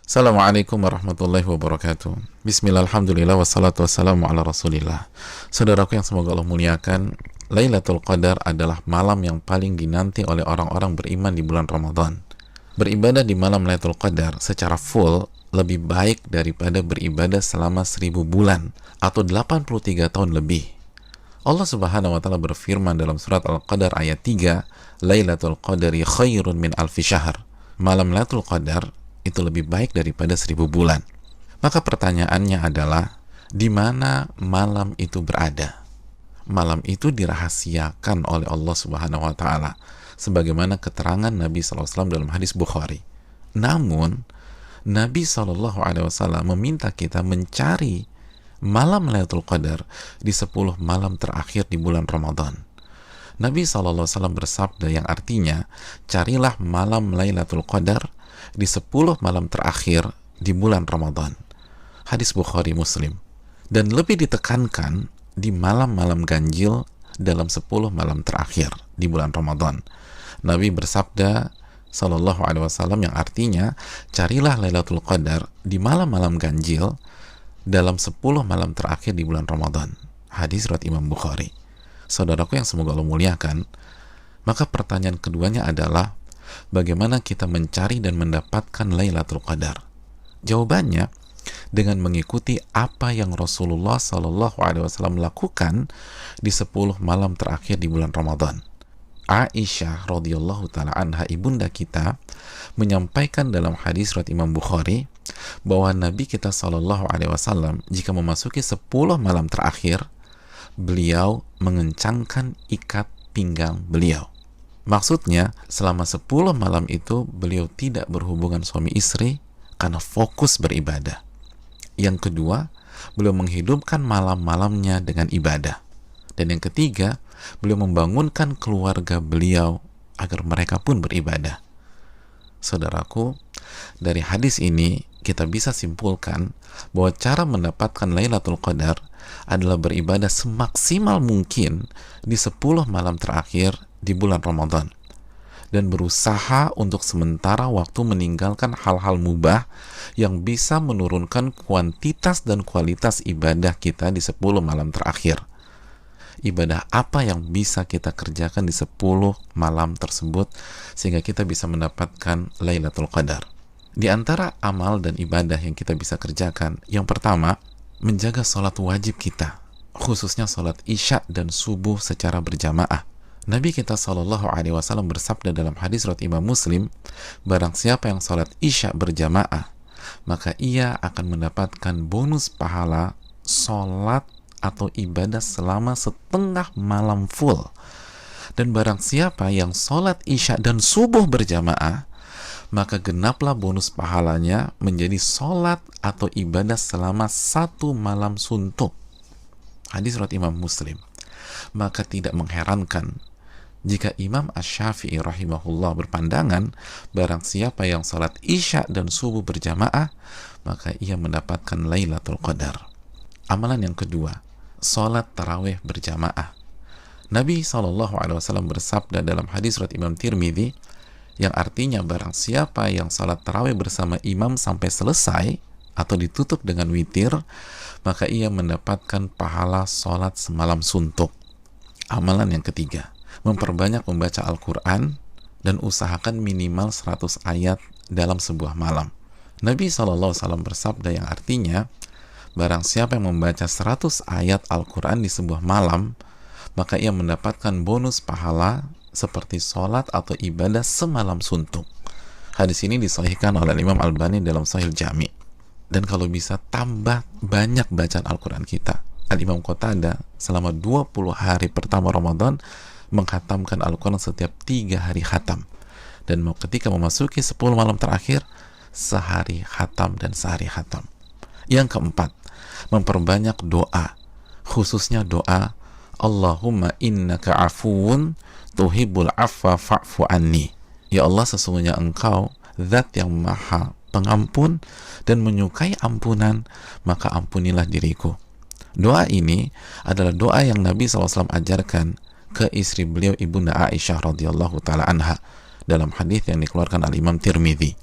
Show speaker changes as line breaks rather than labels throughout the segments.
Assalamualaikum warahmatullahi wabarakatuh. Bismillah, alhamdulillah, wassalatu wassalamu ala rasulillah. Saudaraku yang semoga Allah muliakan, Lailatul Qadar adalah malam yang paling dinanti oleh orang-orang beriman di bulan Ramadan. Beribadah di malam Lailatul Qadar secara full lebih baik daripada beribadah selama 1000 bulan atau 83 tahun lebih. Allah Subhanahu wa taala berfirman dalam surat Al-Qadar ayat 3, Lailatul Qadari khairun min alfi syahr. Malam Lailatul Qadar itu lebih baik daripada 1000 bulan. Maka pertanyaannya adalah, di mana malam itu berada? Malam itu dirahasiakan oleh Allah Subhanahu wa taala sebagaimana keterangan Nabi SAW dalam hadis Bukhari. Namun Nabi SAW meminta kita mencari malam Lailatul Qadar di 10 malam terakhir di bulan Ramadan. Nabi SAW bersabda yang artinya, carilah malam Lailatul Qadar di 10 malam terakhir di bulan Ramadan. Hadis Bukhari Muslim. Dan lebih ditekankan di malam-malam ganjil dalam 10 malam terakhir di bulan Ramadan. Nabi bersabda sallallahu alaihi wasallam yang artinya, carilah Lailatul Qadar di malam-malam ganjil dalam 10 malam terakhir di bulan Ramadan. Hadis riwayat Imam Bukhari. Saudaraku yang semoga Allah muliakan, maka pertanyaan keduanya adalah, bagaimana kita mencari dan mendapatkan Lailatul Qadar? Jawabannya dengan mengikuti apa yang Rasulullah Shallallahu Alaihi Wasallam lakukan di 10 malam terakhir di bulan Ramadan. Aisyah radhiyallahu taala anha, ibunda kita, menyampaikan dalam hadis riwayat Imam Bukhari bahwa Nabi kita Shallallahu Alaihi Wasallam jika memasuki 10 malam terakhir, beliau mengencangkan ikat pinggang beliau. Maksudnya, selama 10 malam itu beliau tidak berhubungan suami istri karena fokus beribadah. Yang kedua, beliau menghidupkan malam-malamnya dengan ibadah. Dan yang ketiga, beliau membangunkan keluarga beliau agar mereka pun beribadah. Saudaraku, dari hadis ini kita bisa simpulkan bahwa cara mendapatkan Lailatul Qadar adalah beribadah semaksimal mungkin di 10 malam terakhir di bulan Ramadan, dan berusaha untuk sementara waktu meninggalkan hal-hal mubah yang bisa menurunkan kuantitas dan kualitas ibadah kita di 10 malam terakhir. Ibadah apa yang bisa kita kerjakan di 10 malam tersebut sehingga kita bisa mendapatkan Lailatul Qadar? Di antara amal dan ibadah yang kita bisa kerjakan, yang pertama, menjaga sholat wajib kita, khususnya sholat isya dan subuh secara berjamaah. Nabi kita Shallallahu Alaihi Wasallam bersabda dalam hadis riwayat Imam Muslim, barang siapa yang sholat isya berjamaah, maka ia akan mendapatkan bonus pahala sholat atau ibadah selama setengah malam full. Dan barang siapa yang sholat isya dan subuh berjamaah, maka genaplah bonus pahalanya menjadi sholat atau ibadah selama 1 malam suntuk. Hadis riwayat Imam Muslim. Maka tidak mengherankan jika Imam Asy-Syafi'i rahimahullah berpandangan, barang siapa yang salat isya dan subuh berjamaah, maka ia mendapatkan Lailatul Qadar. Amalan yang kedua, salat tarawih berjamaah. Nabi SAW bersabda dalam hadis riwayat Imam Tirmidzi, yang artinya barang siapa yang salat tarawih bersama imam sampai selesai atau ditutup dengan witir, maka ia mendapatkan pahala salat semalam suntuk. Amalan yang ketiga, memperbanyak membaca Al-Quran dan usahakan minimal 100 ayat dalam sebuah malam. Nabi SAW bersabda yang artinya, barang siapa yang membaca 100 ayat Al-Quran di sebuah malam, maka ia mendapatkan bonus pahala seperti sholat atau ibadah semalam suntuk. Hadis ini disahihkan oleh Imam Albani dalam Sahih Jami'. Dan kalau bisa tambah banyak bacaan Al-Quran kita. Al-Imam Qatadah selama 20 hari pertama Ramadan menghatamkan Al-Quran setiap 3 hari khatam, dan ketika memasuki 10 malam terakhir, sehari khatam dan sehari khatam. Yang keempat, memperbanyak doa, khususnya doa Allahumma innaka afuun tuhibbul afwa fa'fu anni. Ya Allah, sesungguhnya Engkau zat yang maha pengampun dan menyukai ampunan, maka ampunilah diriku. Doa ini adalah doa yang Nabi SAW ajarkan ke istri beliau, ibunda Aisyah radhiyallahu taala anha, dalam hadis yang dikeluarkan oleh Imam Tirmidzi.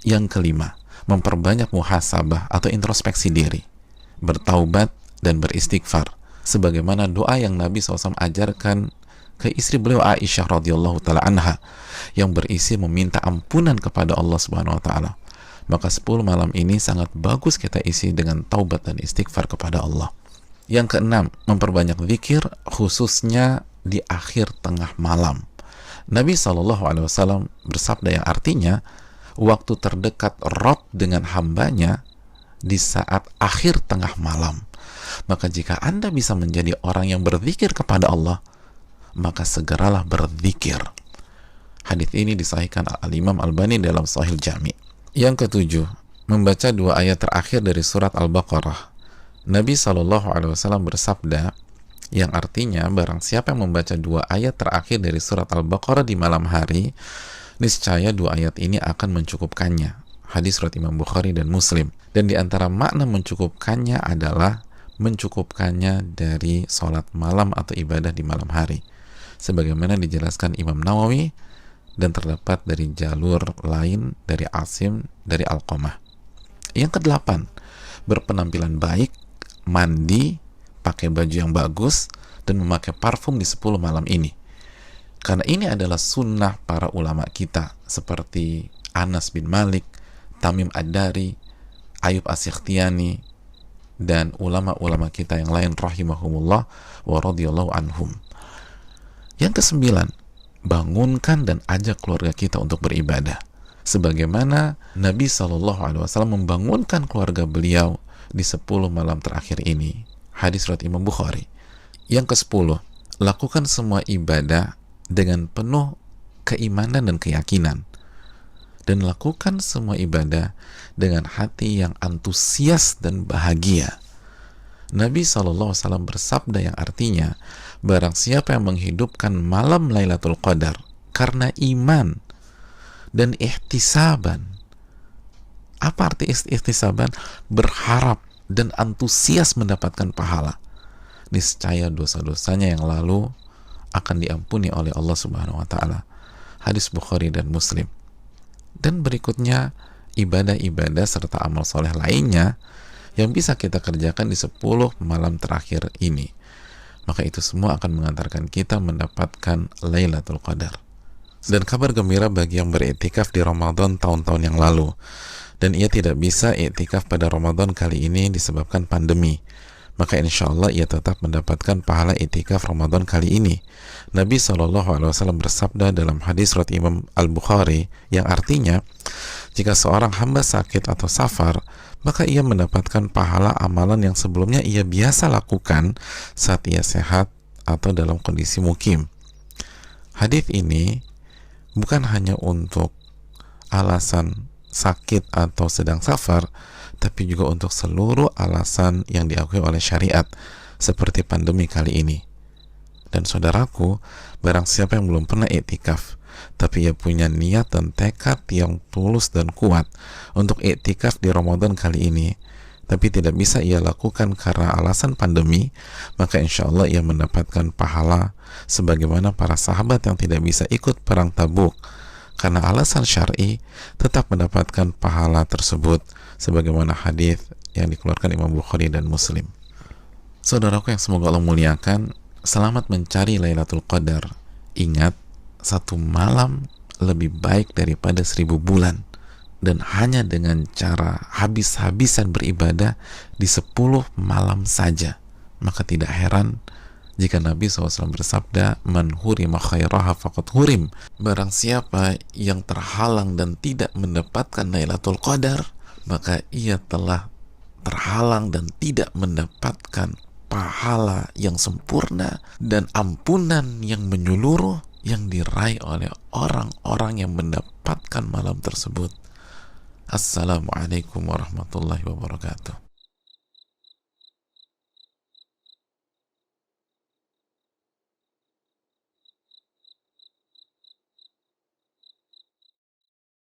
Yang kelima, memperbanyak muhasabah atau introspeksi diri, bertaubat dan beristighfar, sebagaimana doa yang Nabi SAW ajarkan ke istri beliau Aisyah radhiyallahu taala anha yang berisi meminta ampunan kepada Allah Subhanahu wa taala. Maka 10 malam ini sangat bagus kita isi dengan taubat dan istighfar kepada Allah. Yang keenam, memperbanyak zikir khususnya di akhir tengah malam. Nabi SAW bersabda yang artinya waktu terdekat Rabb dengan hambanya di saat akhir tengah malam. Maka jika Anda bisa menjadi orang yang berzikir kepada Allah, maka segeralah berzikir. Hadis ini disahihkan Al-Imam Albani dalam Sahih Jami'. Yang ketujuh, membaca 2 ayat terakhir dari surat Al-Baqarah. Nabi SAW bersabda yang artinya barang siapa yang membaca 2 ayat terakhir dari surat Al-Baqarah di malam hari, niscaya 2 ayat ini akan mencukupkannya. Hadis riwayat Imam Bukhari dan Muslim. Dan di antara makna mencukupkannya adalah mencukupkannya dari sholat malam atau ibadah di malam hari, sebagaimana dijelaskan Imam Nawawi dan terdapat dari jalur lain dari Asim dari Alqamah. Yang kedelapan, berpenampilan baik, mandi, pakai baju yang bagus, dan memakai parfum di 10 malam ini. Karena ini adalah sunnah para ulama kita seperti Anas bin Malik, Tamim Ad-Dari, Ayub As-Sikhtiyani, dan ulama-ulama kita yang lain rahimahumullah wa radhiyallahu anhum. Yang kesembilan, bangunkan dan ajak keluarga kita untuk beribadah, sebagaimana Nabi SAW membangunkan keluarga beliau di 10 malam terakhir ini. Hadis riwayat Imam Bukhari. Yang ke-10, lakukan semua ibadah dengan penuh keimanan dan keyakinan, dan lakukan semua ibadah dengan hati yang antusias dan bahagia. Nabi SAW bersabda yang artinya, barang siapa yang menghidupkan malam Lailatul Qadar karena iman dan ihtisaban. Apa arti ihtisaban? Berharap dan antusias mendapatkan pahala, niscaya dosa-dosanya yang lalu akan diampuni oleh Allah Subhanahu wa taala. Hadis Bukhari dan Muslim. Dan berikutnya, ibadah-ibadah serta amal soleh lainnya yang bisa kita kerjakan di 10 malam terakhir ini. Maka itu semua akan mengantarkan kita mendapatkan Lailatul Qadar. Dan kabar gembira bagi yang beriktikaf di Ramadan tahun-tahun yang lalu, dan ia tidak bisa iktikaf pada Ramadan kali ini disebabkan pandemi, maka insya Allah ia tetap mendapatkan pahala iktikaf Ramadan kali ini. Nabi SAW bersabda dalam hadis riwayat Imam Al-Bukhari yang artinya, jika seorang hamba sakit atau safar, maka ia mendapatkan pahala amalan yang sebelumnya ia biasa lakukan saat ia sehat atau dalam kondisi mukim. Hadis ini bukan hanya untuk alasan sakit atau sedang safar, tapi juga untuk seluruh alasan yang diakui oleh syariat seperti pandemi kali ini. Dan saudaraku, barang siapa yang belum pernah iktikaf tapi ia punya niat dan tekad yang tulus dan kuat untuk iktikaf di Ramadan kali ini, tapi tidak bisa ia lakukan karena alasan pandemi, maka insya Allah ia mendapatkan pahala sebagaimana para sahabat yang tidak bisa ikut perang Tabuk karena alasan syar'i, tetap mendapatkan pahala tersebut sebagaimana hadis yang dikeluarkan Imam Bukhari dan Muslim. Saudaraku yang semoga Allah muliakan, selamat mencari Lailatul Qadar. Ingat, 1 malam lebih baik daripada 1000 bulan, dan hanya dengan cara habis-habisan beribadah di 10 malam saja. Maka tidak heran jika Nabi SAW bersabda, man hurima khairaha faqad hurim. Barang siapa yang terhalang dan tidak mendapatkan Lailatul Qadar, maka ia telah terhalang dan tidak mendapatkan pahala yang sempurna dan ampunan yang menyeluruh yang diraih oleh orang-orang yang mendapatkan malam tersebut. Assalamualaikum warahmatullahi wabarakatuh.